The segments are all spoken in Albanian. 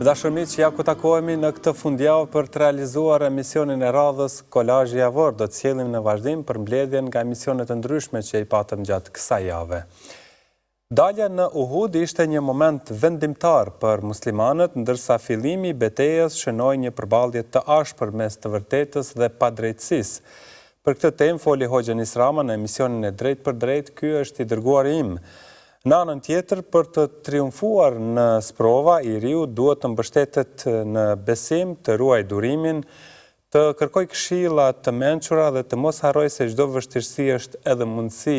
Dashurmiq, ja ku takohemi në këtë fundjavë për të realizuar emisionin e radhës Kolazhi javor. Do të sjellim në vazhdim për mbledhjen nga emisionet e ndryshme që i patëm gjatë kësaj jave. Dalja në Uhud ishte një moment vendimtar për muslimanët, ndërsa fillimi i betejës shënoi një përballje të ashpër mes të vërtetës dhe padrejtësisë. Për këtë temë foli Hoxha Nis Rama në emisionin e Drejt për Drejt, ky është i dërguari im. Në anën tjetër, për të triumfuar në sprova, i riu duhet të mbështetet në besim, të ruaj durimin, të kërkoj këshilla të mençura dhe të mos harroj se çdo vështirësi është edhe mundësi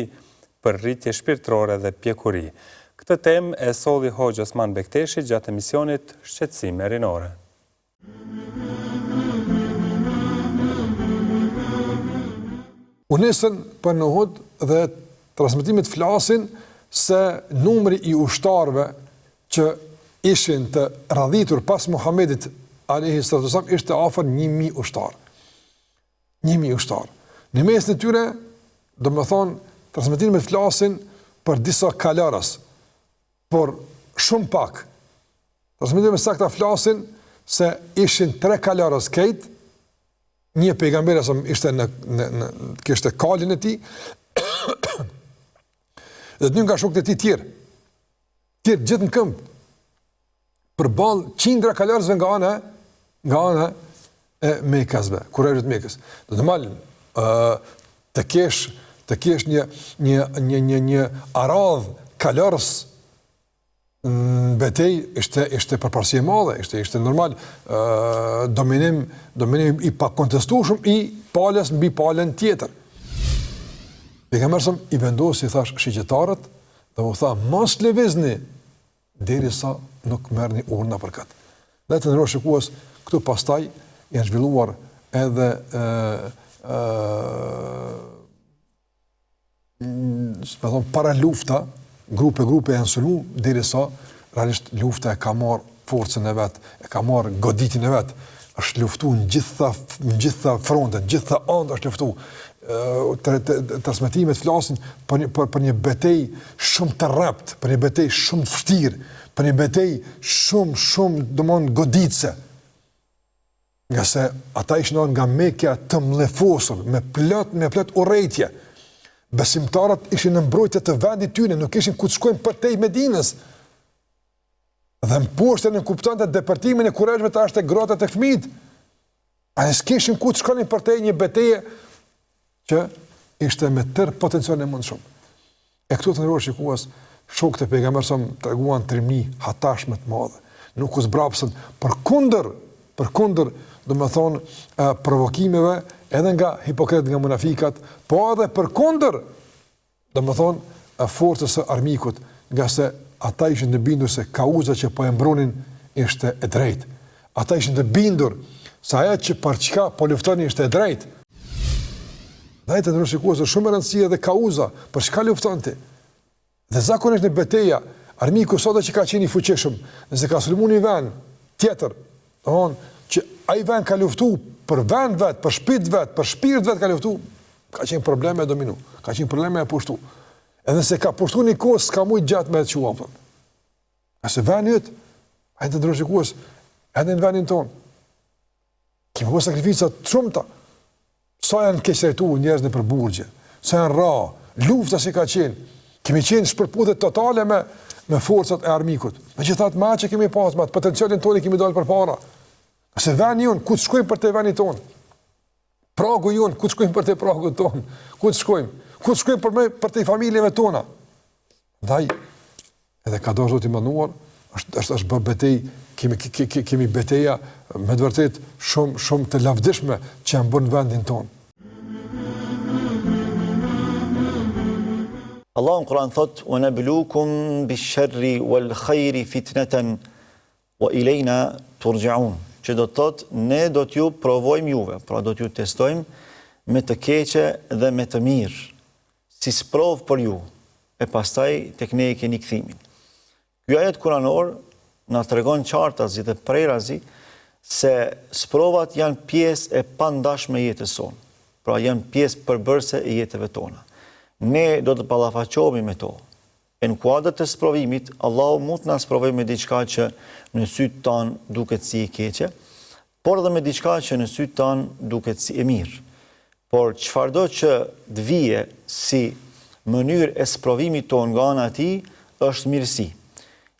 për rritje shpirtërore dhe pjekuri. Këtë temë e solli Hoxha Osman Bekteshi gjatë emisionit Shqetësime rinore. U nisën për në Uhud dhe transmetimet flasin se numri i ushtarëve që ishin të radhitur pas Muhamedit alayhi salatu wasallam ishte afër 1000 ushtar. 1000 ushtar. Në mes të tyre, domethënë, transmetimet flasin për disa kalarës, por shumë pak. Transmetimet sakta flasin se ishin 3 kalarës këtej, një pejgamber som ishte kishte kalin e tij, dhe të një nga shokët e tij tjerë gjithë në këmbë, përballë qindra kalarësve nga ana e Mekasve, kurajrit Mekës. Do të malin të kesh një aradh kalarës në betej ishte përparësi e madhe, ishte normal dominim i pakontestueshëm i palës mbi palën tjetër. Pejgamberi i vendosi, thash, shigjetarët dhe u tha, mos lëvizni derisa nuk merrni urna për këtë. Dhe të ndërrosh shikues, këtu pastaj janë zhvilluar edhe para lufta, grupe janë sulmu, derisa realisht lufta e ka marrë forcën e vet, e ka marrë goditin e vet, është luftu në gjitha frontet, gjitha anët është luftu. Transmetimet flasin për një betej shumë të rrept, për një betej shumë të vështirë, për një betej shumë domthonjë goditse. Nga se ata ishin nga Mekja të mllefosur, me plot urrëtie. Besimtarët ishin në mbrojtje të vendit tyre, nuk ishin ku të shkojnë përtej Medinës. Dhe në poshtë në kuptonte departimin e kurajshme të ashte gratat e fëmijët. A ne s'kishin ku të shkonin përtej një betejë që ishte me tërë potencialin e mundshëm. E këtu të ndërrosh shikues, shokët e pejgamberit treguan trimni hatashme të madhe. Nuk u zbrapsën përkundër, domethënë provokimeve edhe nga hipokritë, nga munafikat, po edhe përkundër, domethënë forcës së armikut, nga se ata ishin të bindur se kauza që po e mbronin ishte e drejtë. Ata ishin të bindur se ajo që për çka po luftonin ishte e drejtë. Dhe të ndërrosh shikues, është shumë e rëndësishme edhe kauza, për çka luftonte. Dhe zakonisht në betejë, armiku sot që ka qenë i fuqishëm, nëse ka sulmuar një vend tjetër, domthonë që ai vend ka luftuar për vend vet, për shtëpi vet, për shpirt vet ka luftuar, ka qenë probleme dominu, ka qenë probleme e pushtu. Edhe se ka pushtuar një kohë, s'ka mujt gjatë me të quapën. Nëse vendit, ai të ndërrosh shikues, edhe në vendin tonë, kemi bërë sakrifica të shumta. Sa janë keqtrajtuar njerëz në përburgje, sa janë ra, lufta si ka qenë. Kemi qenë shpërputje totale me forcat e armikut. Megjithatë, me atë që kemi pasur, me potencialin tonë kemi dalë përpara. Nëse vendi jon, ku të shkojmë për te vendit tonë? Pragu jon, ku të shkojmë për te pragut tonë? Ku të shkojmë? Ku të shkojmë për te familjeve tona? Ndaj, edhe ka dorë Zoti i mënduar, është bërë betejë, kemi beteja me të vërtet shumë të lavdishme që janë bërë në vendin tonë. Allah në Kur'an thot, وَنَبْلُوكُمْ بِالشَّرِّ وَالْخَيْرِ فِتْنَةً وَإِلَيْنَا تُرْجَعُونَ. Që do të thotë, ne do t'ju provojmë juve, pra do t'ju testojmë me të keqe dhe me të mirë, si sprovë për ju, e pastaj tek ne i keni kthimin. Ky ajet kuranor na tregon qartazi dhe prerazi se sprovat janë pjesë e pandashme e jetës sonë, pra janë pjesë përbërëse e jetëve tona. Ne do të ballafaqohemi me to, e në kuadrët të sprovimit, Allahu mund të na sprovoj me diçka që në sytë tanë duket si e keqe, por edhe me diçka që në sytë tanë duket si e mirë. Por çfarëdo që të vije si mënyrë e sprovimit tonë nga ana e tij është mirësi.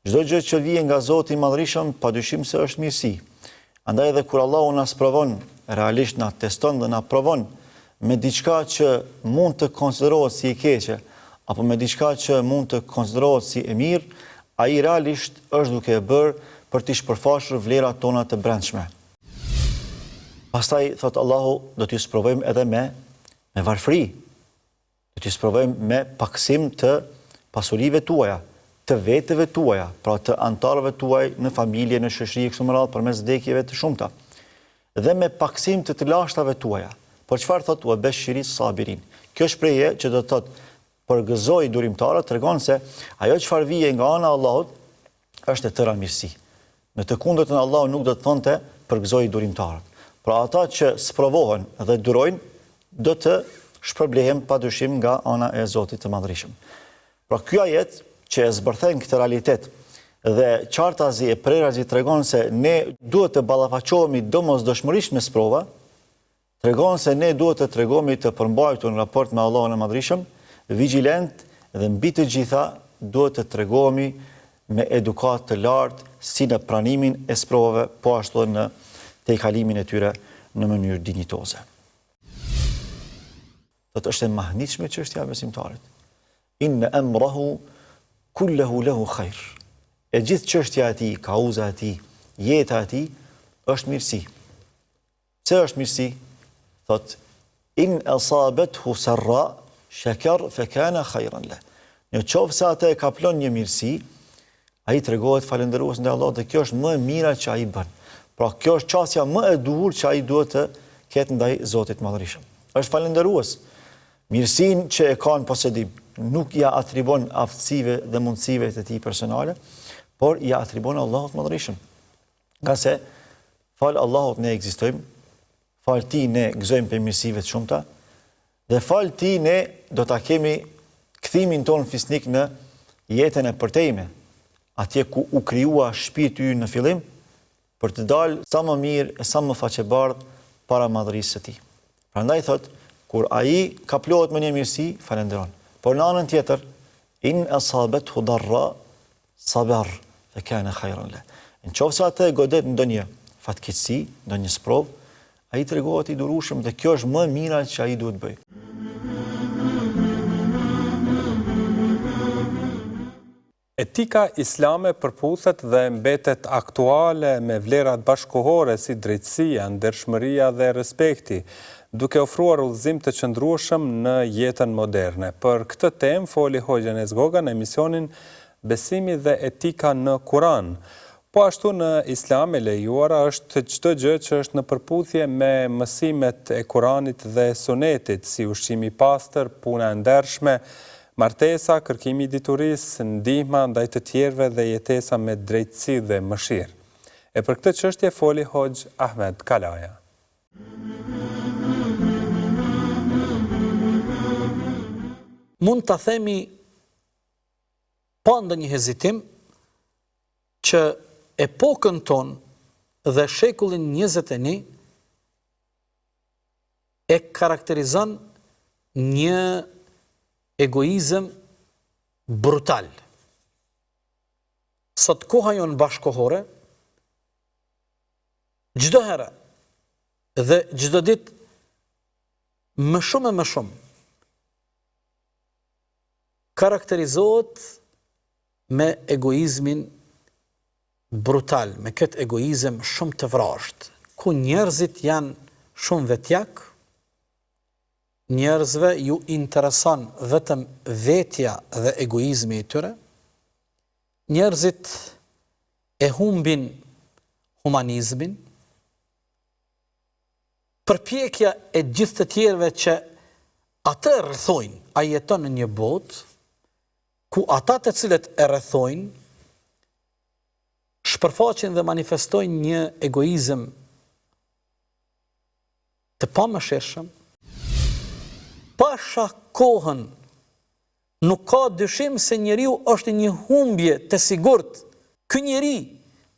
Çdo gjë që vije nga Zoti i Madhërisëm, padyshim se është mirësi. Andaj edhe kur Allahu na sprovon, realisht na teston dhe na provon me diçka që mund të konsiderohet si e keqe, apo me diçka që mund të konsiderohet si e mirë, ai realisht është duke e bërë për t'i shpërfashur vlerat tona të brendshme. Pastaj, thot Allahu, do t'ju sprovojmë edhe me varfëri, do t'ju sprovojmë me paksim të pasurive tuaja, të veteve tuaja, pra të antarëve tuaj në familje, në shoqëri kështu me radhë përmes vdekjeve të shumta, dhe me paksim të lashtave tuaja. Por çfarë thot u beshiris sabirin? Kjo shprehje që do të thotë përgëzoi durimtarët tregon se ajo çfarë vije nga ana e Allahut është e tëra mirësi. Në të kundërtën Allahu nuk do të thonte përgëzoi durimtarët. Pra ata që sprovohen dhe durojnë do të shpërblehen padyshim nga ana e Zotit të Madhërisëm. Pra ky ajet që e zbërthen këtë realitet dhe qartazi e prerazi tregon se ne duhet të ballafaqohemi domosdoshmërisht me sprova, tregon se ne duhet të tregojmë të përmbajtur në raport me Allahun e Madhërisëm, vigjilent dhe mbi të gjitha duhet të tregojmë me edukat të lartë si në pranimin e sprovave, po ashtu në tejkalimin e tyre në mënyrë dinjitoze. Do të është e mahnitshme çështja e besimtarit. Inna amrahu kulluhu lahu khair. E gjithë çështja e tij, kauza e tij, jeta e tij është mirësi. Pse është mirësi? Thot in asabathu sarra shakar fa kana khayran la. Në qoftë se atë e kaplon një mirësi, ai tregohet falendërues ndaj Allahut dhe kjo është më e mira që ai bën. Pra kjo është çësia më e duhur që ai duhet të ketë ndaj Zotit Madhërisëm. Është falendërues. Mirësinë që e ka në posedim nuk ja atribon aftësive dhe mundësive të tij personale, por ja atribon Allahut Madhërisëm. Nga se fal Allahut ne ekzistojmë, fal ti ne gëzojmë për mirësive të shumta, dhe fal ti ne do ta kemi kthimin ton fisnik në jetën e përtejme, atje ku u krijua shpirti ynë në fillim, për të dalë sa më mirë e sa më faqebardh para madhërisë së tij. Prandaj thot, kur ai kaplohet me një mirësi, falenderon. Por në anën tjetër, in asabathu darra sabar fa kana khayran la. Nëse atë godet ndonjë fatkeqësi, ndonjë sprov, ai tregohet i durueshëm dhe kjo është më e mira që ai duhet bëj. Etika islame përputhet dhe mbetet aktuale me vlerat bashkëkohore si drejtësia, ndershmëria dhe respekti, duke ofruar udhëzim të qëndrueshëm në jetën moderne. Për këtë temë foli Hoxha Enes Goga në emisionin Besimi dhe etika në Kur'an. Po ashtu në Islam e lejuara është çdo gjë që është në përputhje me mësimet e Kur'anit dhe Sunetit, si ushqimi i pastër, puna e ndershme, martesa, kërkimi i diturisë, ndihma ndaj të tjerëve dhe jetesa me drejtësi dhe mëshirë. E për këtë çështje foli Hoxh Ahmed Kalaja. Mund të themi pa ndonjë hezitim që epokën tonë dhe shekullin 21 e karakterizon një egoizëm brutal. Sot koha jonë bashkohore, çdo herë dhe çdo ditë më shumë e më shumë karakterizohet me egoizmin brutal, me këtë egoizëm shumë të vrashtë, ku njerëzit janë shumë vetjak, njerëzve ju intereson vetëm vetja dhe egoizmi i tyre, njerëzit e humbin humanizmin, përpjekja e gjithë të tjerëve që atë rrethojnë, a jeton në një botë, ku ata të cilët e rrethojnë, shpërfaqin dhe manifestojnë një egoizëm të pamëshirshëm, pa shah kohën Nuk ka dyshim se njeriu është një humbje të sigurt. Ky njeri,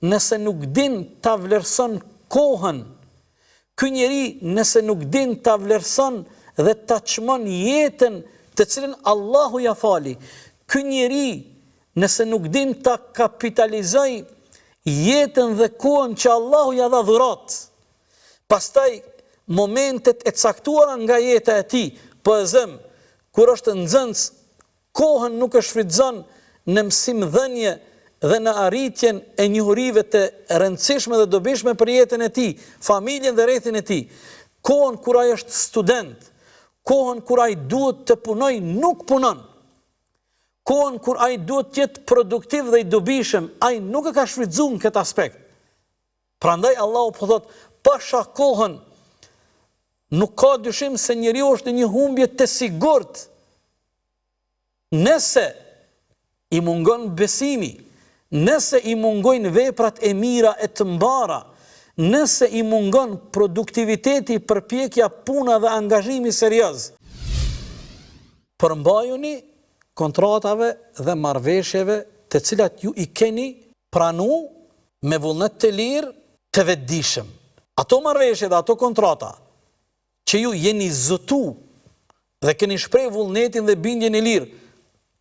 nëse nuk din ta vlerëson kohën, ky njeri nëse nuk din ta vlerëson dhe ta çmon jetën të cilën Allahu ja fali, ky njeri nëse nuk din ta kapitalizoj jetën dhe kohën që Allahu ja dha dhurat, pastaj momentet e caktuara nga jeta e tij, po e zëm, kur është nxënës, kohën nuk e shfrytëzon në mësimdhënie dhe në arritjen e njohurive të rëndësishme dhe dobishme për jetën e tij, familjen dhe rrethin e tij. Kohën kur ai është student, kohën kur ai duhet të punojë nuk punon. Kohën kur ai duhet të jetë produktiv dhe i dobishëm, ai nuk e ka shfrytzuar në këtë aspekt. Prandaj Allahu po thotë, pasha kohën, nuk ka dyshim se njeriu është një humbje të sigurt. Nëse i mungon besimi, nëse i mungojnë veprat e mira e të mbara, nëse i mungon produktiviteti, përpjekja, puna dhe angazhimi serioz. Përmbajuni kontratave dhe marrëveshjeve të cilat ju i keni pranu me vullnet të lirë të vetëdijshëm. Ato marrëveshje dhe ato kontrata që ju jeni zëtu dhe keni shpreh vullnetin dhe bindjen e lirë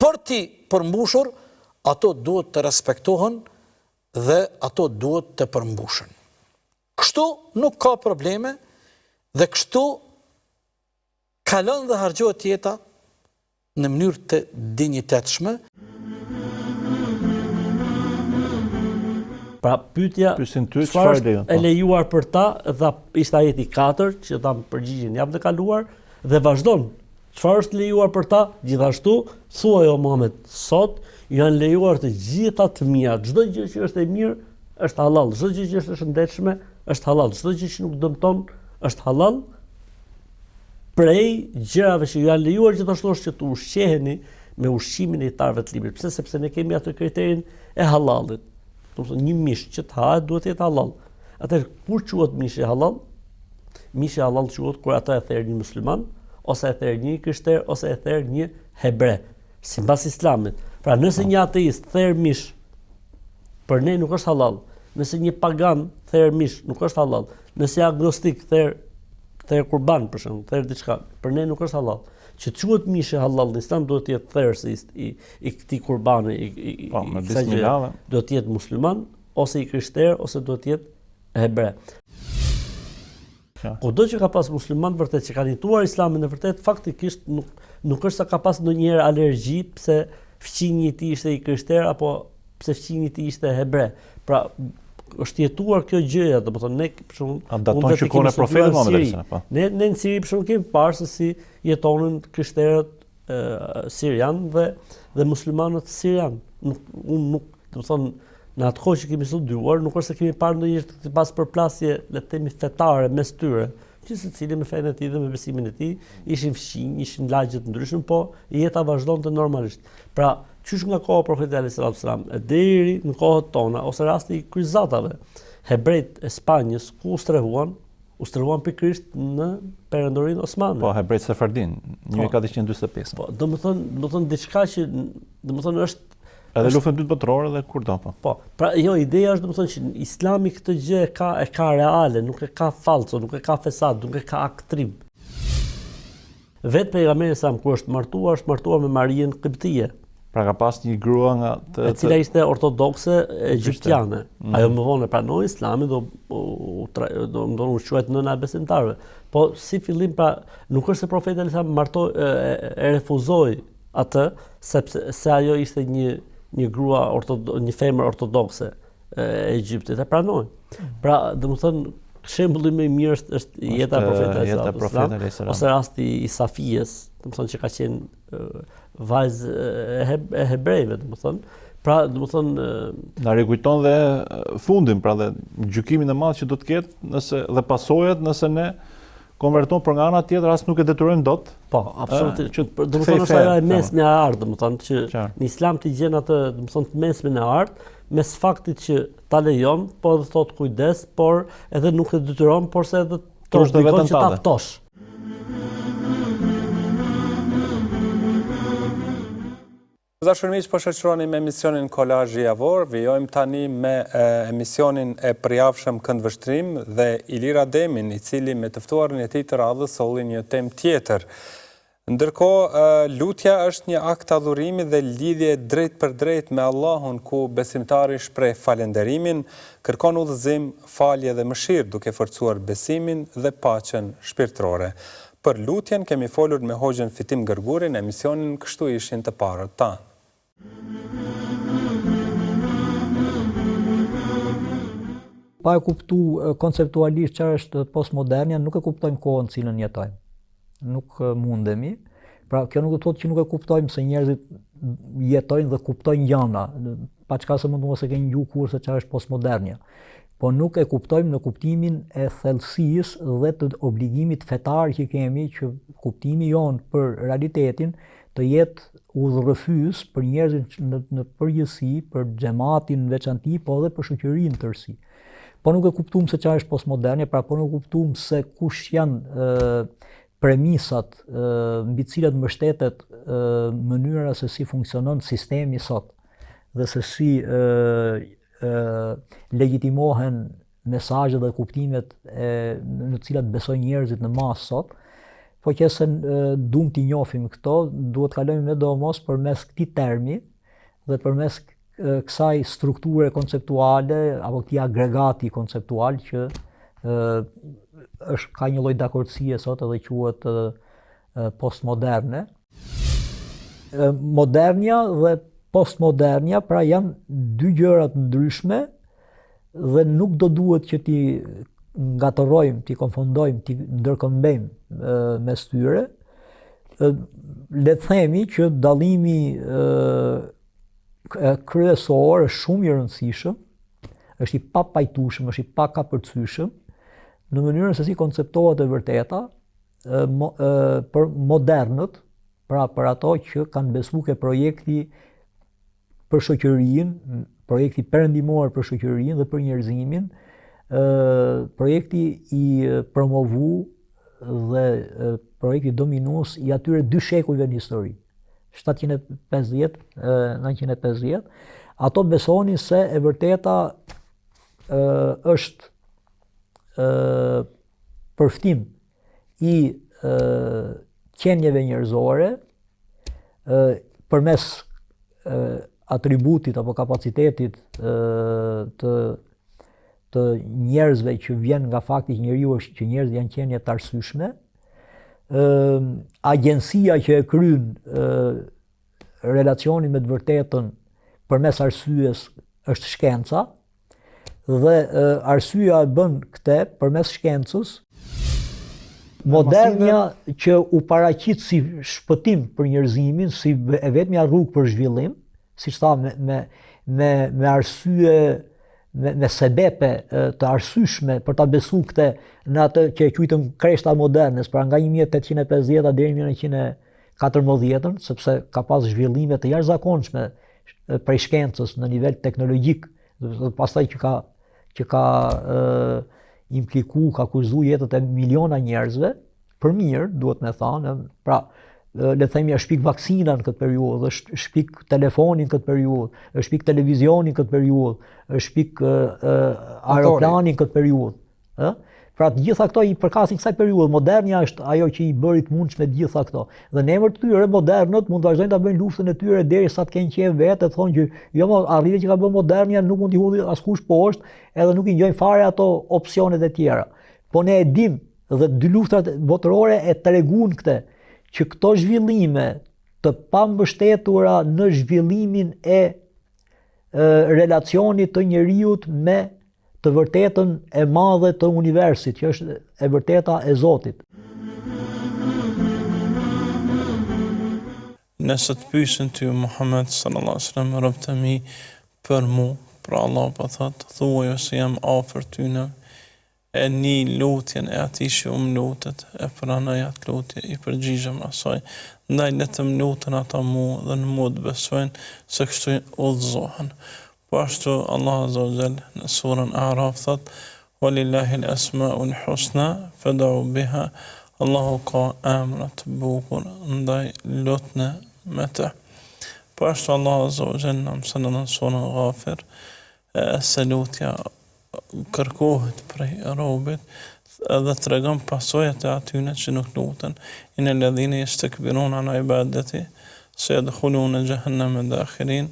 për ti përmbushur, ato duhet të respektohen dhe ato duhet të përmbushen. Kështu nuk ka probleme dhe kështu kalon dhe hargjohet jeta në mënyrë të dinjitetshme. Pra pyetja çfarë është e lejuar për ta, dha ishte ajeti 4 që dha përgjigjen javën e kaluar dhe vazhdon. Çfarë është lejuar për ta? Gjithashtu, thuaj o Muhammed, sot janë lejuar të gjitha të mira. Çdo gjë që është e mirë është halal. Çdo gjë që është e shëndetshme është halal. Çdo gjë që nuk dëmton është halal. Prej gjërave që janë lejuar gjithashtu është që të ushqeheni me ushqimin e hitarëve të librit. Pse? Sepse ne kemi atë kriterin e halalit. Do të thonë një mish që të hahet duhet të jetë halal. Atëherë kur quhet mishi halal? Mishi halal quhet kur ata e therr një musliman, ose e therr një krishter, ose e therr një hebre, sipas Islamit. Pra nëse një ateist therr mish, për ne nuk është halal. Nëse një pagan therr mish, nuk është halal. Nëse agnostik therr kurban, për shembull, therr diçka, për ne nuk është halal. Që quhet mishi halal në Islam duhet të jetë therrësi i këtij kurbani, me bismillah. Duhet të jetë musliman, ose i krishter, ose duhet të jetë hebre. Kudo që ka pas musliman vërtet që kanë jetuar Islamin e vërtet, faktikisht nuk është sa ka pas ndonjëherë alergji pse fëmijë i tij ishte i krishter apo pse fëmijë i tij ishte hebre. Pra është jetuar kjo gjëja, domethënë ne për shembull daton shikon e profetit Muhammed po. Ne në Siri për shembull kemi parë se si jetonin krishterët sirian dhe muslimanët sirian. Nuk domethënë në atë kohë që kemi studiuar, nuk është se kemi parë ndonjë të pas përplasje, le të themi fetare mes tyre, që secili me fenë e tij dhe me besimin e tij, ishin fqinj, ishin lagje të ndryshëm, po jeta vazhdonte normalisht. Pra, qysh nga koha e Profetit alayhis salam deri në kohët tona, ose rasti i kryqëzatave, hebrejt e Spanjës ku u strehuan pikërisht në perëndorinë osmane. Po, hebrejt sefardin, 1445. Po, domethënë diçka që domethënë është edhe luftën e dytë botërore dhe kur do po. Po, pra jo, ideja është domethënë që Islami këtë gjë e ka reale, nuk e ka falso, nuk e ka fesad, nuk e ka aktrim. Vetë pejgamberi sa kur është martuar me Marijen Qibtije. Pra ka pas një grua nga e cila ishte ortodokse egjiptiane. Ajo më vonë pranoi Islamin do u quhet nëna e besimtarëve. Po si fillim pra nuk është se profeti Alisa e refuzoi atë sepse ajo ishte një grua një femër ortodokse e Egjiptit e pranoi. Pra, domethënë shembulli më i mirë është jeta e profetit Alisa, ose rasti i Safijes, domethënë që ka qenë vajzë e hebrejve, domethënë. Pra, domethënë na rikujton dhe fundin, pra dhe gjykimin e madh që do të ketë nëse dhe pasojat nëse ne konverton për nga ana tjetër as nuk e detyrojmë dot. Po, absolutisht. Domethënë është ajo e mesme e art, domethënë që në Islam ti gjen atë, domethënë të mesmen e art, mes faktit që ta lejon, po edhe thot kujdes, por edhe nuk e detyron, por se edhe të obligon që ta ftosh. Dashur miq, po shoqëroni me emisionin Kolazhi Javor, vijojmë tani me emisionin e përjavshëm Këndvështrim dhe Ilir Ademin, i cili me të ftuarin e tij të radhës solli një temë tjetër. Ndërkohë, lutja është një akt adhurimi dhe lidhje drejt për drejt me Allahun, ku besimtari shpreh falenderimin, kërkon udhëzim, falje dhe mëshirë, duke forcuar besimin dhe paqen shpirtërore. Për lutjen kemi folur me Hoxhën Fitim Gërguri në emisionin Kështu ishin të parët tanë. Pa e kuptu konceptualisht çfarë është postmodernia, nuk e kuptojmë kohën cilën jetojmë. Nuk mundemi. Pra kjo nuk do të thotë që nuk e kuptojmë se njerëzit jetojnë dhe kuptojnë gjëra, pa çka se mund mos e kenë gjuhë kurse çfarë është postmodernia. Po nuk e kuptojmë në kuptimin e thellësisë dhe të obligimit fetar që kemi, që kuptimi jonë për realitetin të jetë udhërrëfys për njerëzit në përgjithësi, për xhamatin në veçanti, po edhe për shoqërinë tërësi. Po nuk e kuptuam se çfarë është postmodernia, pra po nuk kuptuam se kush janë premisat mbi të cilat mbështetet mënyra se si funksionon sistemi sot dhe se si legitimohen mesazhet dhe kuptimet në të cilat besojnë njerëzit në masë sot, po që se duam t'i njohim këto, duhet kalojmë me domos përmes këtij termi dhe përmes kësaj strukture konceptuale apo këtij agregati konceptual që ka një lloj dakordësie sot edhe quhet postmoderne. Modernia dhe postmodernia pra janë dy gjëra të ndryshme dhe nuk do duhet që ti ngatërrojmë, ti konfundojmë, ti ndërkëmbejmë mes tyre. Le të themi që dallimi kryesor është shumë i rëndësishëm, është i papajtueshëm, është i pakapërcyeshëm në mënyrën se si konceptohet e vërteta për modernët, pra për ato që kanë besuar ke projekti për shoqërinë, projekti perëndimor për shoqërinë dhe për njerëzimin, projekti i promovu dhe projekti dominues i atyre 2 shekujve në histori, 750, 950, ato besonin se e vërteta është përftim i qenieve njerëzore përmes atributit apo kapacitetit të njerëzve që vjen nga fakti që njeriu është, që njerëzit janë qenie të arsyeshme, agjencia që e kryen relacionin me të vërtetën përmes arsyes është shkenca, dhe arsyeja e bën këtë përmes shkencës. Modernia që u paraqit si shpëtim për njerëzimin, si e vetmja rrugë për zhvillim, siç tha me arsye, me sebepe të arsyeshme për ta besuar këtë në atë që e quajtëm kreshta modernes, pra nga 1850 deri në 1914, sepse ka pas zhvillime të jashtëzakonshme prej shkencës në nivel teknologjik, pastaj që ka impliku, ka kushtu jetët e miliona njerëzve, për mirë, duhet me thënë, pra, le themi është shpik vaksina në këtë periudhë, është shpik telefonin në këtë periudhë, është shpik televizionin në këtë periudhë, është shpik aeroplanin në këtë periudhë. Pra të gjitha këto i përkasin kësaj periudhë. Modernia është ajo që i bëri të mundshme të gjitha këto. Dhe në emër të tyre modernët mund të vazhdojnë ta bëjnë luftën e tyre derisa të kenë qejf vetë, të thonë që jo arritje që ka bërë Modernia nuk mund t'i hudhi askush poshtë, edhe nuk i ngjojnë fare ato opsionet e tjera. Po ne e dim dhe 2 luftrat botërore e treguan këtë, që këto zhvillime të pambështetura në zhvillimin e relacionit të njeriut me të vërtetën e madhe të universit, që është e vërteta e Zotit. Nëse të pyesin ty Muhammed sallallahu alaihi wasallam, rob të mi për mu, pra Allah po thot, thuaj se jam afër tyne, e një lutjen e atij që lutet, e pranoj atë lutje, i përgjigjem asaj, ndaj le të më lutën ata mu dhe në mu të besojnë se kështu udhëzohen. Po ashtu Allah azza wa jall në surën A'raf thot: "Walillahi al-asma'ul husna fad'u biha." Allahu ka emra të bukur, ndaj lutni me të. Po ashtu Allah Azza wa Jalla na mëson në surën Ghafir se lutja kërkohet prej robit edhe të regon pasojat e atyne që nuk lutën. Inna alladhina yastakbiruna an ibadati sayadkhuluna jahannama dakhirin.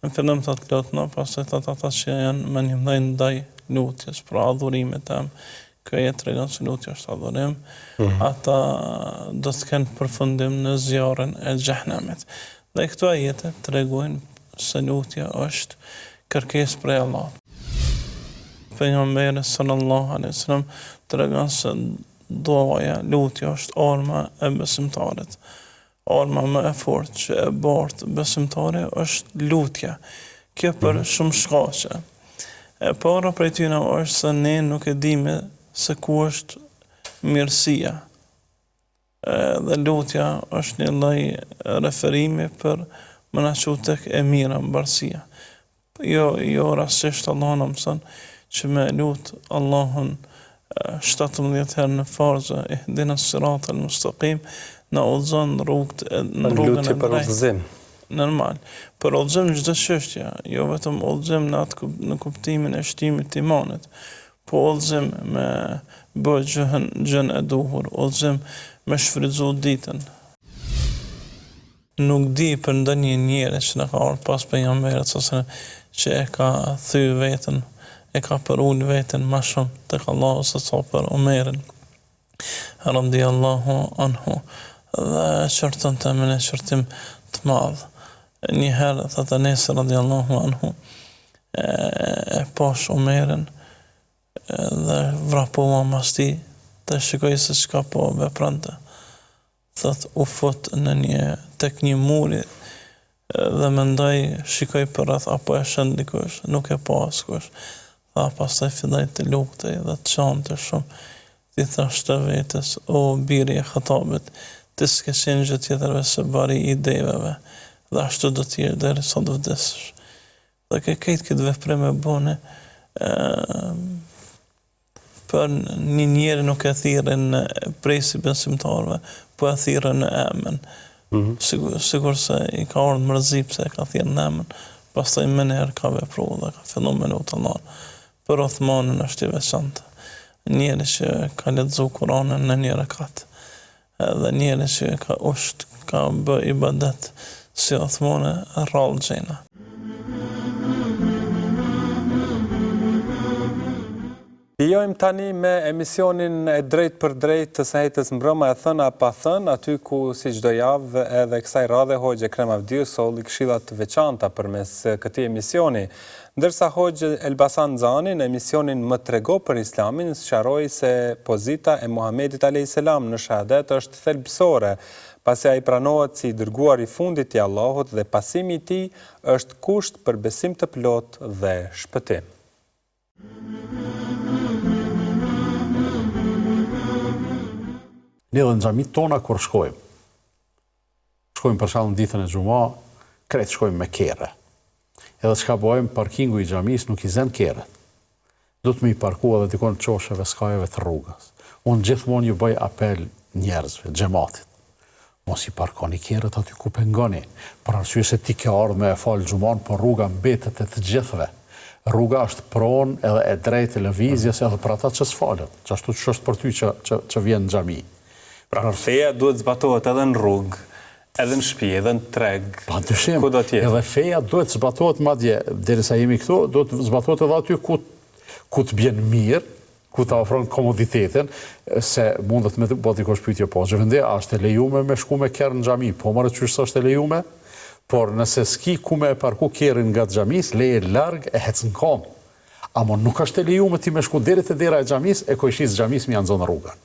Në fillim të të lutëna, pastaj të ata që janë më një mdhej ndaj lutjes, pra adhurimet tam, kjo jetë regon se lutja është adhurim, ata do të kenë përfundim në zjarrin e xhehenamit. Dhe këto ajete të regojnë se lutja është kërkesë prej Allahut. Pejgamberi sallallahu alaihi wasallam tregon se duaja, lutja është arma e besimtarit. Arma më e fortë që e bartë besimtari është lutja. Kjo për shumë shkaqe. E para prej tyre është se ne nuk e dime se ku është mirësia. Dhe lutja është një lloj referimi për më na çu tek e mira, mbarësia. Jo rastisht Allah na mëson që me lut Allahun 17 herë në farzë, ihdina siratal mustaqim, na udhëzon rrugën e drejtë. Normal. Për udhëzim çdo çështje, jo vetëm udhëzim në kuptimin e shtimit të imanit, po udhëzim me bë gjën e duhur, udhëzim me shfrytzu ditën. Nuk di për ndonjë njerëz që na ka ardhur pas pejgamberit që e ka thyer veten, e ka përul veten më shumë tek Allahu se sa për Omerin radhiyallahu anhu, dhe qërton të me në qërtim të madh. Një herë thot Enes radhiyallahu anhu e pash Omerin dhe vrapova mas tij, të shikoj se çka po veprante. Thot u fut tek një muri dhe mendoj, shikoj për rreth apo e shën dikush, nuk e pa askush. Tha pastaj filloi të luktej dhe të çante shumë. Ti thash të vetes, o biri e Khatabit, ti s'ke qenë gjë tjetër se bari i deveve, dhe ashtu do të jetë deri sa do vdesësh. Dhe këtë veprim e bëne për një njeri nuk e thirrën prej si besimtarëve, po e thirrën në emën. Sigur se i ka ardhur mërzi pse e ka thirrën në emën, pastaj më herë ka vepruar dhe ka filluar me lutë Allahun. Për Uthmanin është i veçantë. Njeri që ka lexuar Kur'anin në një rekat, dhe njeri që ka bë ibadet si Uthmani, rrallë xhena. Vijojmë tani me emisionin e drejt për drejt të Sahetës Mbrëma e thënë pa thënë, aty ku si çdo javë edhe kësaj radhe Hoxha Ekrem Avdiu solli këshilla të veçanta përmes këtij emisioni, ndërsa Hoxha Elbasan Zani në emisionin Më trego për Islamin sqaroi se pozita e Muhamedit a.s. në shahadet është thelbësore, pasi ai pranohet si dërguar i fundit i Allahut dhe pasimi i tij është kusht për besim të plot dhe shpëtim. Ne dhe në xhamit tona kur shkojmë për shkak në ditën e xuma, krejt shkojmë me kerre. Edhe çka bëjmë, parkingu i xhamis nuk i zën kerret. Do të më i parkua edhe dikon çosheve, skajeve të rrugës. Unë gjithmonë ju bëj apel njerëzve, xhamatit. Mos i parkoni kerret aty ku pengoni, për arsye se ti ke ardhur me fal xhuman, por rruga mbetet e të gjithëve. Rruga është pronë edhe e drejtë e lëvizjes edhe për ata që s'falen, që ashtu që është për ty që vjen në xhami. Pra feja duhet zbatohet edhe në rrugë, edhe në shtëpi, edhe në treg. Padyshim, ku do të jetë? edhe feja duhet zbatohet madje, derisa jemi këtu, duhet zbatohet edhe aty ku të bjen mirë, ku ta ofron komoditetin, se mundet me të bëti dikush pyetje po. Zhvende, a është e lejume me shku me kerr në xhami? Po marrë qysh është e lejume? Por nëse s'ki ku me parku kerrin nga xhamis, leje larg e hec në kom. Amo nuk është e lejume ti me shku deri te dera e xhamis e koishis xhamis mi janë zonë rrugën.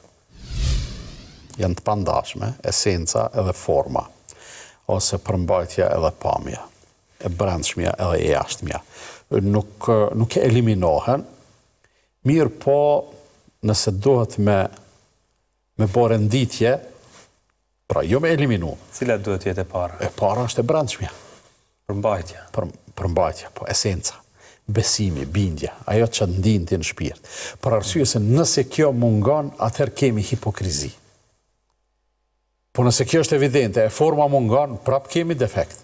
Janë të pandashme, esenca edhe forma, ose përmbajtja edhe pamja, e brendshmja edhe e jashtmja. Nuk e eliminohen, mirë po nëse dohet me bë renditje, pra jo me eliminu. Cila duhet jetë e para? E para është e brendshmja. Përmbajtja. Përmbajtja, po esenca. Besimi, bindja, ajo që ndin ti në shpirt. Për arsye se nëse kjo mungon, atëherë kemi hipokrizi. Po nëse kjo është evidente, e forma mungon, prap kemi defekt.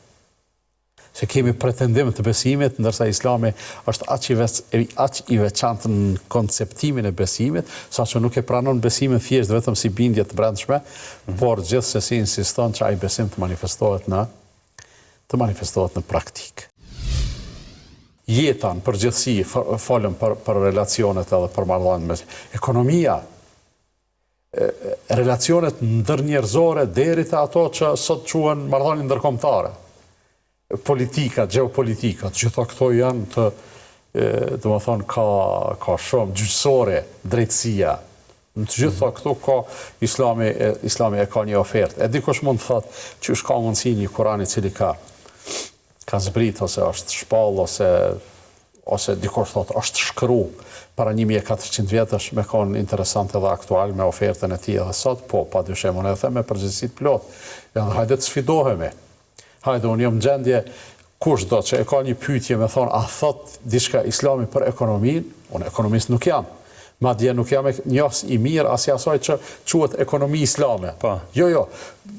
Se kemi pretendim të besimit, ndërsa Islami është aq i veçantë në konceptimin e besimit, saqë nuk e pranon besimin thjesht vetëm si bindje të brendshme, por gjithsesi insiston që ai besim të manifestohet në praktikë. Jeta në përgjithësi, folëm për relacionet edhe për marrëdhëniet, ekonomia, relacionet ndërnjerëzore deri te ato që sot quhen marrëdhënie ndërkombëtare. Politika, geopolitika, të gjitha këto janë të, domethënë ka shumë gjyqësore, drejtësia. Në të gjitha këto ka Islami e ka një ofertë. E dikush mund të thotë që ka mundësi një Kur'an i cili ka zbrit ose është shpall ose dikush thotë është shkru para 1400 vjetësh, me konë interesant edhe aktual me ofertën e tij edhe sot, po padyshim unë e them me përgjegjësi të plotë. Ja, hajde të sfidohemi. Hajde, unë jam gjendje, kush do që e ka një pyetje me thonë, a thot diçka Islami për ekonominë? Unë ekonomist nuk jam. Madje nuk jam njës i mirë asaj asaj që quhet ekonomi islame. Jo,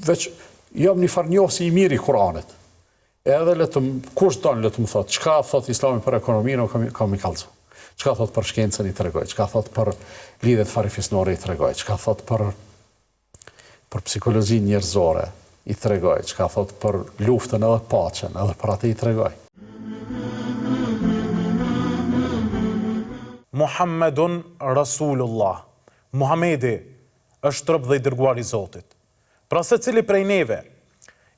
veç jam një farë njës i mirë i Kuranit. Edhe kush don le të më thot, çka thot Islami për ekonominë, kam i kallëzu. Çka thot për shkencën i tregoj, çka thot për lidhjet farifisnore i tregoj, çka thot për psikologjinë njerëzore i tregoj, çka thot për luftën edhe paqen, edhe për atë i tregoj. Muhammedun Rasulullah. Muhamedi është rob dhe i dërguar i Zotit. Pra secili prej neve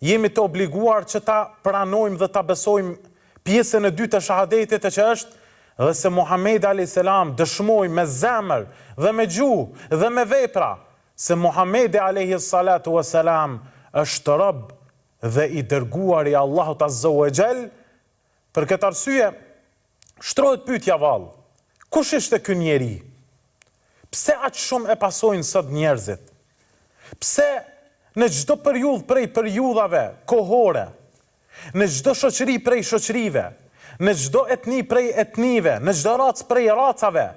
jemi të obliguar që ta pranojmë dhe ta besojmë pjesën e dytë të shahadetit, që është dhe se Muhamedi alayhis salam dëshmoi me zemër dhe me gjuhë dhe me vepra se Muhamedi alayhis salatu wassalam është rob dhe i dërguar i Allahut Azza wa Jall. Për këtë arsye shtrohet pyetja vallë, kush ishte ky njeri? Pse aq shumë e pasojnë sot njerëzit? Pse në çdo periudhë prej periudhave kohore, në çdo shoqëri prej shoqërive, në çdo etni prej etnive, në çdo racë prej racave,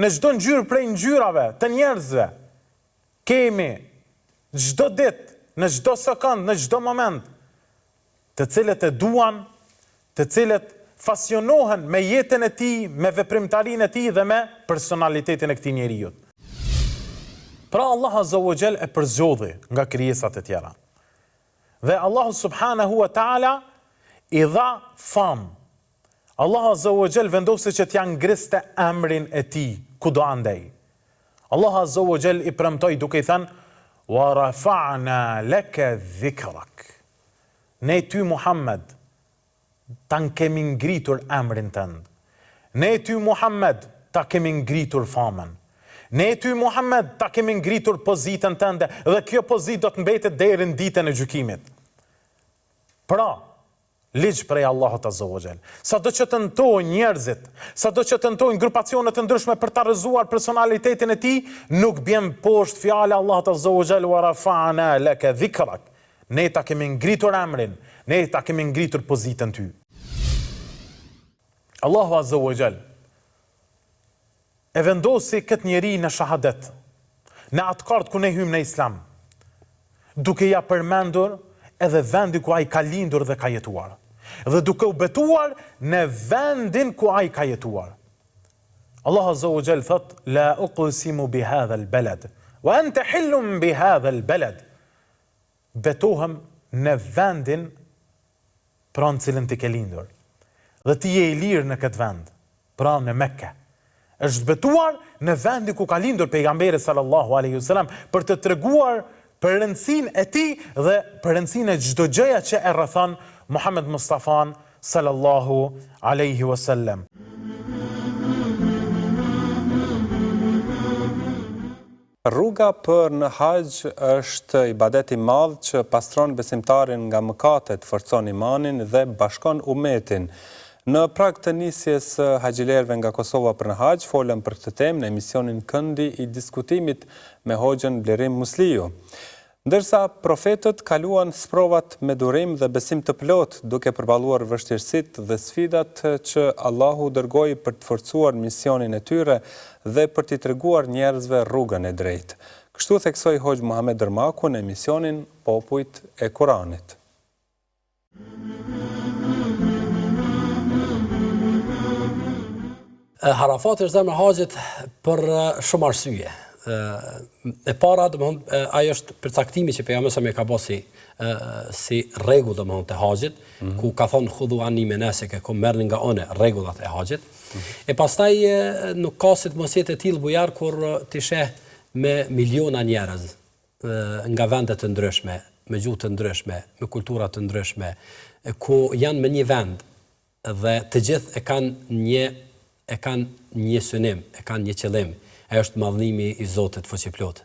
në çdo ngjyrë prej ngjyrave të njerëzve, kemi çdo ditë, në çdo sekond, në çdo moment, të cilët e duan, të cilët fasionohen me jetën e tij, me veprimtarinë e tij dhe me personalitetin e këtij njeriu. Pra Allah Azza wa Jall e përzgjodhi nga krijesat e tjera. Dhe Allahu subhanahu wa taala i dha famë. Allah Azza wa Jall vendosi që t'ja ngriste emrin e tij kudo andej. Allah Azza wa Jall i premtoi duke i thënë: "Wa rafa'na laka dhikrak." Ne ty Muhammed ta kemi ngritur emrin tënd. Ne ty Muhammed ta kemi ngritur famën. Ne ty Muhammed ta kemi ngritur pozitën tënde dhe kjo pozitë do të mbetet deri në ditën e gjykimit. Pra, ligj prej Allahut Azza wa Jall. Sado që tentojnë njerëzit, sado që tentojnë grupacione të ndryshme për ta rrëzuar personalitetin e tij, nuk bjen poshtë fjala Allahut Azza wa Jall wa rafa'na laka dhikrak. Ne ta kemi ngritur emrin, ne ta kemi ngritur pozitën ty. Allahu Azza wa Jall e vendosi këtë njeri në shahadet, në atë kartë ku ne hymë në Islam, duke ja përmendur edhe vendi ku ai ka lindur dhe ka jetuar, dhe duke u betuar në vendin ku ai ka jetuar. Allah Azza wa Jall thot: "La uqsimu bi hadha al-balad wa anta hillun bi hadha al-balad." Betohem në vendin pra në cilën ti ke lindur, dhe ti je i lirë në këtë vend, pra në Mekke. Është betuar në vendi ku ka lindur pejgamberi sallallahu alaihi wasallam për të treguar për rëndësinë e tij dhe për rëndësinë e çdo gjëja që e rrethon Muhammed Mustafa sallallahu alaihi wasallam. Rruga për në haxh është ibadet i madh që pastron besimtarin nga mëkatet, forcon imanin dhe bashkon umetin. Në prag të nisjes së haxhilerëve nga Kosova për në haxh, folëm për këtë temë në emisionin Këndi i diskutimit me Hoxhën Blerim Musliu. Ndërsa profetët kaluan sprovat me durim dhe besim të plot, duke përballuar vështirësitë dhe sfidat që Allahu dërgoi për të forcuar misionin e tyre dhe për t'i treguar njerëzve rrugën e drejtë. Kështu theksoi Hoxh Muhamet Dërmaku në emisionin Popujt e Kuranit. Arafati është zemra e haxhit për shumë arsye. E para, domethënë, ajo është përcaktimi që pejgamberi sa më ka bërë si rregull domethënë të haxhit, ku ka thonë khudhu anni manasikakum, merrni nga one rregullat e haxhit. E pastaj nuk ka si të mos jetë e tillë bujar kur ti sheh me miliona njerëz nga vende të ndryshme, me gjuhë të ndryshme, me kultura të ndryshme, ku janë me një vend dhe të gjithë e kanë një synim, e kanë një qëllim. Ajo është madhnimi i Zotit fuqiplot.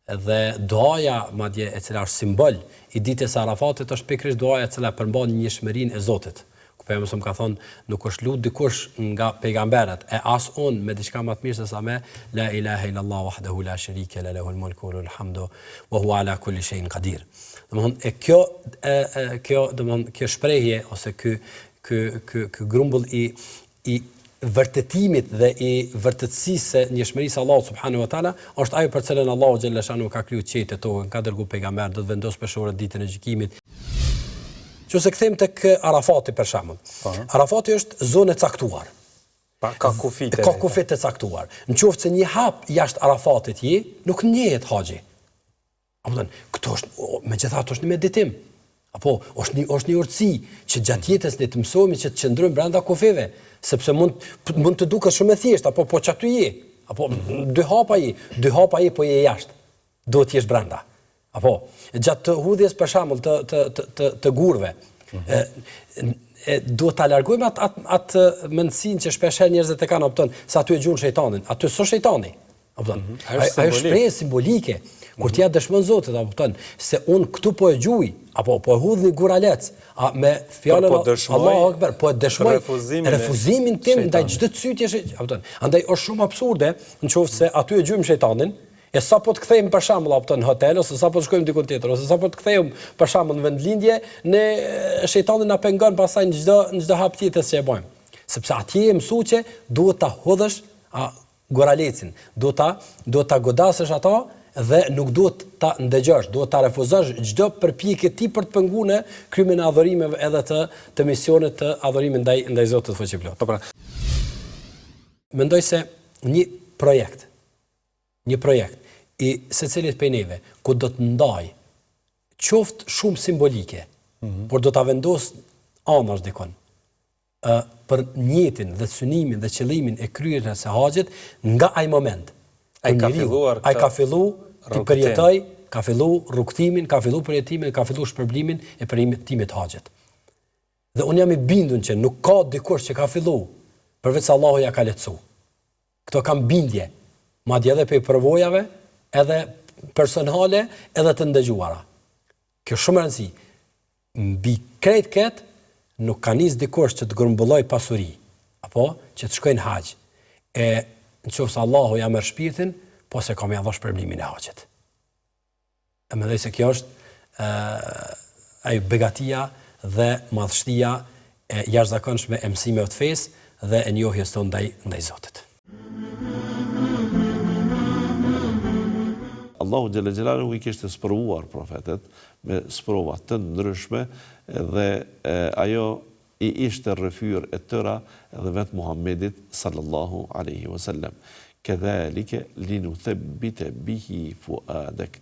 Dhe duaja, madje e cila është simbol i ditës së Arafatit, është pikërisht duaja e cila përmban njëshmërinë e Zotit. Ku pejgamberi ka thonë, nuk është lut dikush nga pejgamberët, e as unë me diçka më të mirë se sa me la ilaha illallah wahdahu la sharika lahu lahul mulku wa lahul hamdu wa huwa ala kulli shay'in qadir. Domthonë kjo shprehje ose ky grumbull i vërtetimit dhe i vërtetësisë së njëshmërisë Allahut subhanahu wa taala është ajo për cilën Allahu xhalla shanu ka kriju qejtë tokën, ka dërguar pejgamber, do të vendos peshore ditën e gjykimit. Nëse kthejmë tek Arafati për shembull. Arafati është zonë e caktuar. Ka kufite. Ka kufite të caktuar. Nëse një hap jashtë Arafatit nuk njehet haxhi. Apo këto është megjithatë është një meditim. Apo është një urtësi që gjatë jetës ne të mësojmë që të qëndrojmë brenda kufeve, sepse mund të duket shumë e thjeshtë, apo po çatu je, apo dy hapa je po je jashtë. Duhet të jesh brenda. Apo gjatë hudhjes për shembull të gurve, duhet ta largojmë atë mendsinë që shpesh njerëzit e kanë opton se aty e gjun shejtanin. Aty s'o shejtani. Apo ajo shprehje simbolike. Kur t'ja dëshmon Zotit, apo se unë këtu po e gjuj, apo po e hudh një guralec, me fjalën Allahu Akbar, po e dëshmoj refuzimin tim ndaj çdo cytjesh, apo andaj është shumë absurde nëse aty e gjujmë shejtanin, e sa po të kthejmë për shembull apo në hotel ose sa po të shkojmë diku tjetër, ose sa po të kthejmë për shembull në vendlindje, ne shejtani na pengon pastaj në çdo hap tjetër që e bëjmë. Sepse atje e mësuçe duhet ta hodhësh guralecin, duhet ta godasësh ato dhe nuk duhet ta ndëgjosh, duhet ta refuzosh çdo përpjekje ti për të penguar krimin e adhurimeve edhe të misionit të adhurimit ndaj Zotit fuqiplot. Mendoj se një projekt i secilit prej neve ku do të ndaj qoftë shumë simbolike, por do ta vendos anash dikon për njetin dhe synimin dhe qëllimin e kryerjes së haxhit nga ai moment. Ai ka filluar të përjetoj, ka filluar rrugtimin, ka filluar përjetimin, ka filluar shpërblimin e përjetimit të haxhit. Dhe unë jam i bindur që nuk ka dikush që ka filluar përveç se Allahu ja ka lehtësuar. Këto kam bindje, madje edhe për përvojave, edhe personale, edhe të ndëgjuara. Kjo shumë e rëndësishme. Mbi krejt këtë nuk ka nis dikush që të grumbulloj pasuri, apo që të shkojnë haxh. Nëse Allahu ja merr shpirtin, po se kam ja dhash shpërblimin e haxhit. E mendoj se kjo është ajo begatia dhe madhështia e jashtëzakonshme e mësimeve të fesë dhe e njohjes tonë ndaj Zotit. Allahu xhalla xhelaluhu i kishte sprovuar profetet me sprova të ndryshme dhe ajo i ishte rrëfyr e tëra edhe vetë Muhammedit sallallahu alaihi wasallam. Kedhalike linuthabbita bihi fuadak.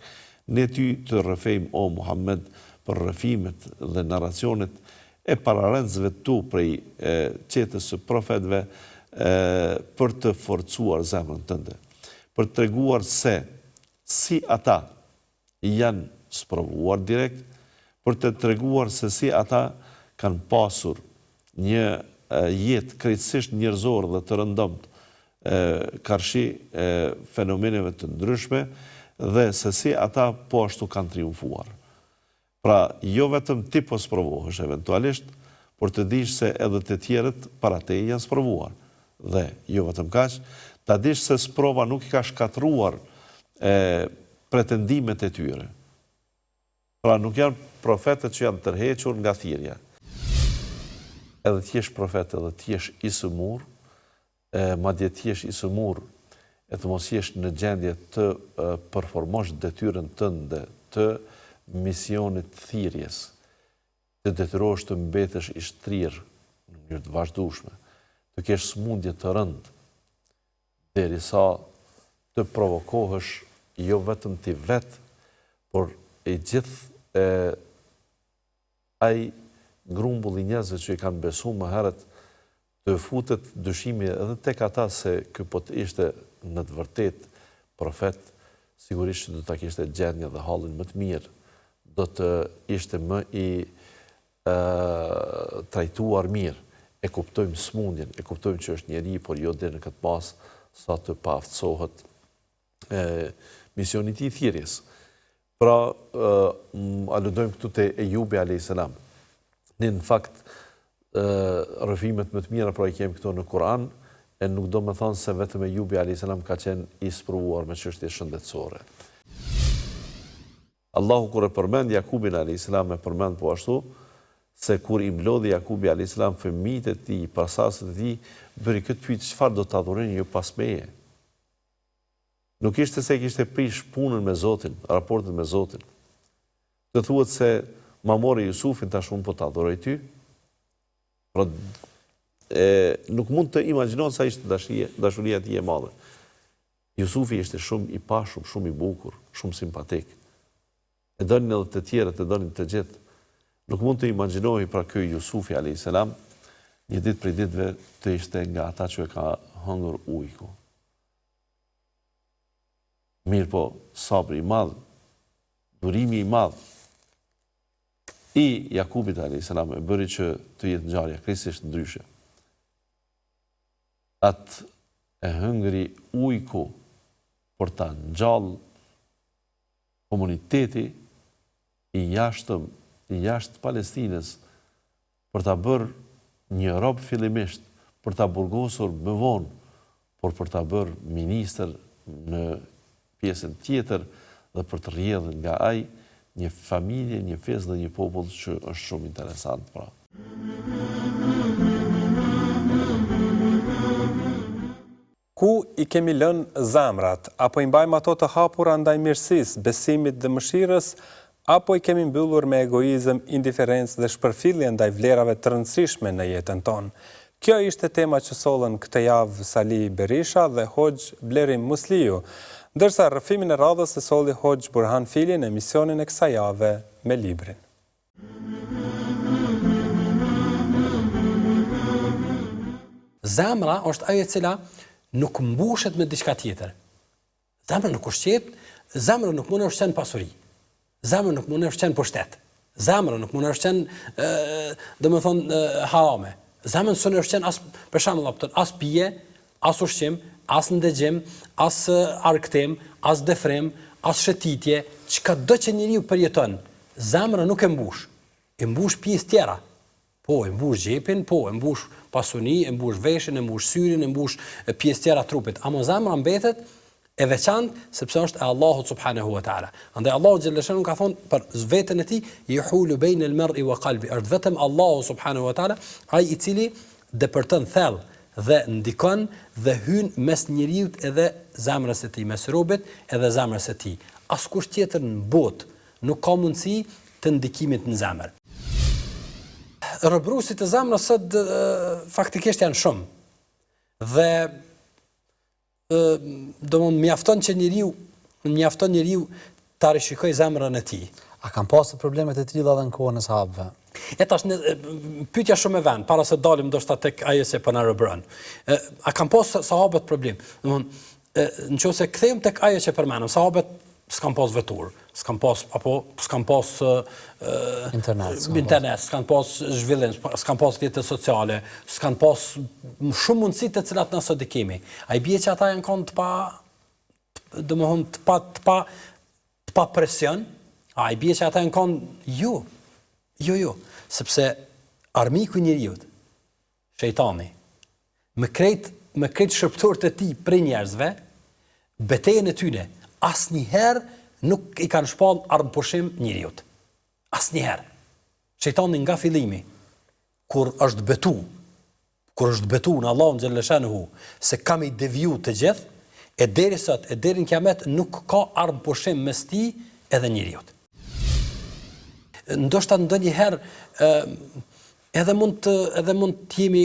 Ne ty të rrëfejmë o Muhammed për rrëfimet dhe narracionet e pararendësve tu prej qetës së profetëve për të forcuar zemrën tënde, për të treguar se si ata janë sprovuar direkt, për të treguar se si ata kanë pasur një jetë krejtësisht njerëzore dhe të rëndomt karshi fenomeneve të ndryshme dhe se si ata po ashtu kanë triumfuar. Pra, jo vetëm ti po sprovohesh eventualisht, por të dish se edhe të tjerët para te janë sprovuar. Dhe jo vetëm kaq, ta dish se sprova nuk i ka shkatruar pretendimet e tyre. Pra, nuk janë profetët që janë tërhequr nga thirrja. Edhe t'jesh profet edhe t'jesh i sëmur, madje t'jesh i sëmur e të mos jesh në gjendje të performosh detyrën tënde të misionit thirrjes, të detyrohesh të mbetesh i shtrirë në mënyrë të vazhdueshme, të kesh smundje të rëndë, derisa të provokohesh jo vetëm ti vetë, por e gjithë ai grumbull i njerëzve që i kanë besuar më herët, të futet dyshimi edhe tek ata se ky po të ishte në të vërtet profet, sigurisht do ta kishte gjendje dhe hallin më të mirë, do të ishte më i trajtuar mirë. E kuptojmë smundjen, e kuptojmë që është njeri, por jo deri në këtë pas sa të paaftësohet misioni i tij thirrjes. Pra, aludojmë këtu te Ejubi a.s. Ne në fakt rrëfimet më të mira pra i kemi këto në Kur'an, e nuk do me thonë se vetëm Ejubi a.s. ka qenë i sprovuar me çështje shëndetësore. Allahu kur e përmend Jakubin a.s. e përmend po ashtu, se kur i mlodhi Jakubi a.s. fëmijët e tij, pasardhësit e tij, bëri këtë pyetje, çfarë do të adhuroni ju pas meje? Nuk ishte se kishte prish punën me Zotin, raportin me Zotin. Të thuhet se ma mori Jusufin, tash unë po të adhuroj ty. Pra, nuk mund të imagjinohet sa ishte dashuria e tij e madhe. Jusufi ishte shumë i pashëm, shumë i bukur, shumë simpatik. E donin edhe të tjerët, e donin të gjithë. Nuk mund të imagjinohej pra ky Jusufi a.s. një ditë prej ditëve të ishte nga ata që e ka hëngur ujku. Mirë po, sabri i madh, durimi i madh i Jakubit a.s. e bëri që të jetë ngjarja krejtësisht ndryshe. Atë e hëngri ujku për ta ngjall komuniteti i jashtë Palestinës, për ta bërë një rob fillimisht, për ta burgosur më vonë, por për ta bërë ministër në pjesën tjetër dhe për të rrjedhur nga ai një familje, një fesë dhe një popull që është shumë interesant pra. Ku i kemi lënë zemrat, apo i mbajmë ato të hapura ndaj mirësisë, besimit dhe mëshirës, apo i kemi mbyllur me egoizëm, indiferencë dhe shpërfillje ndaj vlerave të rëndësishme në jetën tonë. Kjo ishte tema që sollën këtë javë Sali Berisha dhe Hoxh Bleri Musliu, ndërsa rrëfimin e radhës e solli Hoxh Burhan Fili në emisionin e kësaj jave me librin. Zemra është ajo e cila nuk mbushet me diçka tjetër. Zemra nuk ushqet, zemra nuk mund të ushqen pasuri. Zemra nuk mund të ushqen pushtet. Zemra nuk mund të ushqen, domethënë harame. Zemra s'u ushqen as për shembull as pije, as ushqim, as ndëgjim, as argëtim, as defrim, as shëtitje, çkado që njeriu përjeton, zemra nuk e mbush. E mbush pjesë tjera. Po, e mbush gjepin, po, e mbush pasuni, e mbush veshin, e mbush syrin, e mbush pjesë tjera trupit. Ama zemra mbetet e veçantë sepse është e Allahut subhanahu wa taala. Andaj Allahu xhallahu ka thonë për veten e tij, yahulu baina al-mar'i wa qalbi. Është vetëm Allahu subhanahu wa taala ai i cili depërton thellë dhe ndikon dhe hyn mes njeriut edhe zemrës së tij, mes robit edhe zemrës së tij. Askush tjetër në botë nuk ka mundësi të ndikimit në zemër. Robrusit e zemrës sot faktikisht janë shumë. Dhe mjafton njeriu ta rishikojë zemrën e tij. A kanë pasur problemet e tilla edhe në kohën e sahabëve? E tash pyetja shumë e vend, para se dalim ndoshta tek ajo se po na robron. A kanë pasur sahabët problem? Domthonë, nëse kthejmë tek ajo që përmendëm, sahabët s'kan pas vetur, s'kan pas internet, s'kan pas zhvillim, s'kan pas rrjete sociale, s'kan pas shumë mundësi të cilat na sot i kemi. Ai bie që ata janë kanë të pa presion, ai bie që ata janë kanë jo, sepse armiku i njeriu, shejtani, me krejt shërptorët e tij prej njerëzve, betejën e tyre asnjëherë nuk i kanë shpall armpushim njeriut. Asnjëherë. Shejtani nga fillimi, kur është betu në Allahun xhallashanuhu se kam i deviju të gjithë, e deri sot, e deri në kiamet nuk ka armpushim mes tij edhe njeriut. Ndoshta ndonjëherë edhe mund të jemi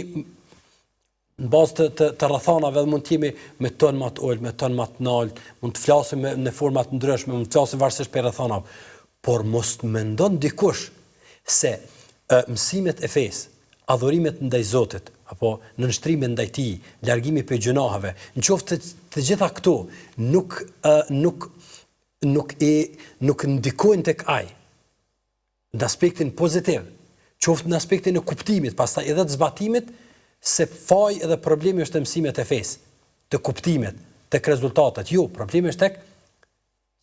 në bazë të rrethanave dhe mund të jemi me ton më të ulët, me ton më të lartë, mund të flasim në forma të ndryshme, mund të flasim varësisht për rrethanave, por mos mendon dikush se mësimet e fesë, adhurimet ndaj Zotit, apo nënshtrimi ndaj Tij, largimi prej gjunaheve, nëse të gjitha këto nuk ndikojnë tek ai në aspektin pozitiv, qoftë në aspektin e kuptimit, pastaj edhe të zbatimit, se faj edhe problemi është të mësimet e fesë, të kuptimit, tek rezultatet. Jo, problemi është tek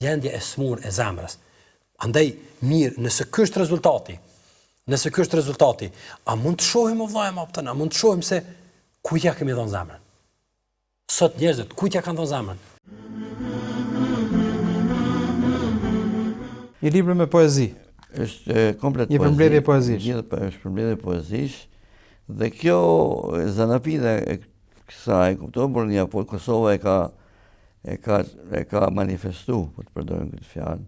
gjendja e smur e zemrës. Andaj mirë, nëse ky është rezultati, a mund të shohim o vllai më optën, a mund të shohim se kujt ja kemi dhënë zemrën? Sot njerëzit kujt ja kanë dhënë zemrën? Një libër me poezi. Është komplet poezi. Një përmbledhje poezish. Është përmbledhje poezish. Dhe kjo zanafida e kësaj, kupton, Burnia, po Kosova e ka manifestu, po të përdorim këtë fjalë,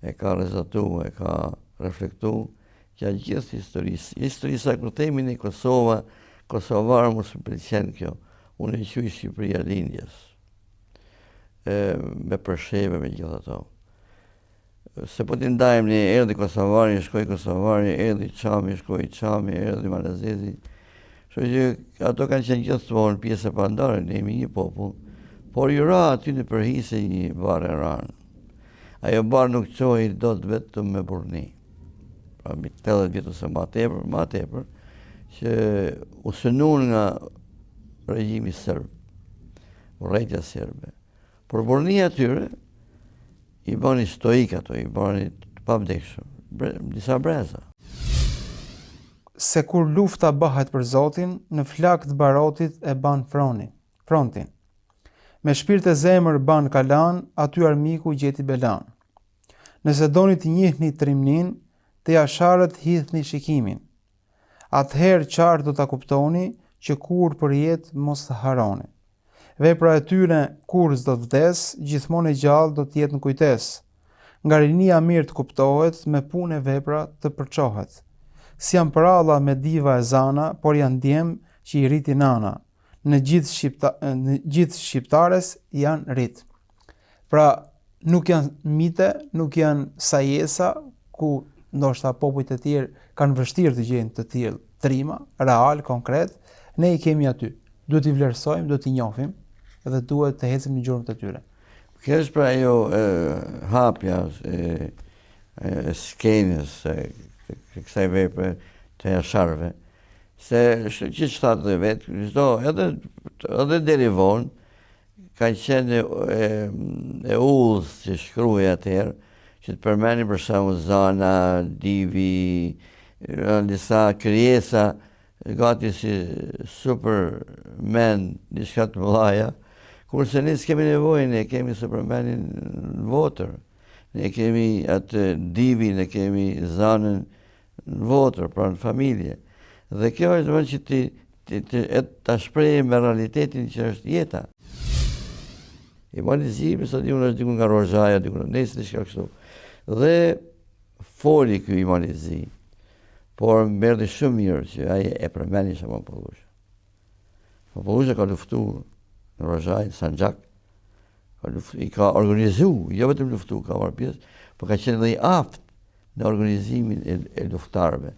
e ka rezatu, e ka reflektu, që gjithë historisë kur themi në Kosova, kosovarë mos më pëlqen kjo. Unë e quaj Shqipëria lindjes. Me përsheve, me gjithë ato. Se po t'i ndajmë një erdhi Kosovari, shkoj Kosovari, erdhi Çami, shkoj Çami, erdhi Malazezi. Kështu që ato kanë qenë gjithmonë pjesë e pandare, ne jemi një popull, por ju ra aty në përhise një barë e ranë. Ajo barë nuk qohej dot vetëm me burni. Pra mi 80 vjet ose ma tepër, që u synun nga regjimi serb, urrejtja serbe. Por burnia atyre i bani stoik ato, i bani pavdekshëm, disa breza. Se kur lufta bëhet për Zotin, në flak të barotit e ban frontin. Me shpirt e zemër ban kalan, aty armiku gjeti belan. Nëse doni të njihni trimnin, të jasharët hidhni shikimin. Atëherë qartë do ta kuptoni që kur për jetë mos të haroni. Vepra e tyre kur s'do të vdes, gjithmonë e gjallë do të jetë në kujtes. Nga rinia mirë të kuptohet, me punë e vepra të përçohet. Si janë pralla me diva e zana, por janë djem që i rriti nana. Në gjithë shqiptares janë rrit. Pra, nuk janë mite, nuk janë sajesa, ku ndoshta popujt e tjerë kanë vështirë të gjejnë të tillë trima, real, konkret, ne i kemi aty. Duhet i vlerësojmë, duhet i njohim, dhe duhet të ecim në gjurmët e tyre. Kjo është pra ajo hapja e skenës kësaj vepre të jasharëve, se që shtatë dhe vetë, edhe deri vonë, ka qenë e udhës që shkruaj atëherë, që të përmeni për shembull Zana, Divi, disa krijesa gati si Superman, diçka të mëdha, kurse ne s'kemi nevojë, ne kemi Supermanin në votër, ne kemi atë Divin, ne kemi Zanën në votër, pra në familje. Dhe kjo është domethënë që ta shprehim me realitetin që është jeta. Imalizimi, sa diun është diku nga Rozhaja, diku nga nesër diçka kështu. Dhe foli ky imalizi, por mberdhi shumë mirë që ai e përmendi Shaban Pollusha. Pollusha ka luftuar në Rozhaj, në Sanxhak, i ka organizu, jo vetëm luftu, ka marrë pjesë, por ka qenë dhe i aft në organizimin e luftarëve.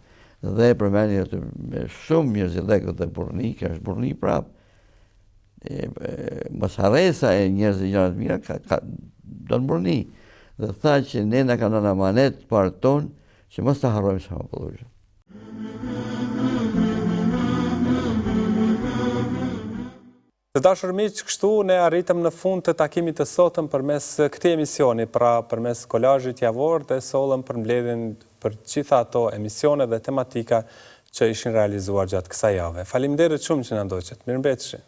Dhe përmendi atë me shumë mirëzillek dhe burni, që është burni prapë. Mos harresa e njerëzve gjëra të mira do në burni. Dhe tha që ne na kanë dhënë amanet parë tonë që mos ta harrojmë Shaban Pollusha. Të dashur miq, kështu ne arritëm në fund të takimit të sotëm përmes këtij emisioni, pra përmes kolazhit javor dhe sollëm për mbledhjen për gjitha ato emisione dhe tematika që ishin realizuar gjatë kësaj jave. Faleminderit shumë që na ndoqët. Mirëmbëjtje.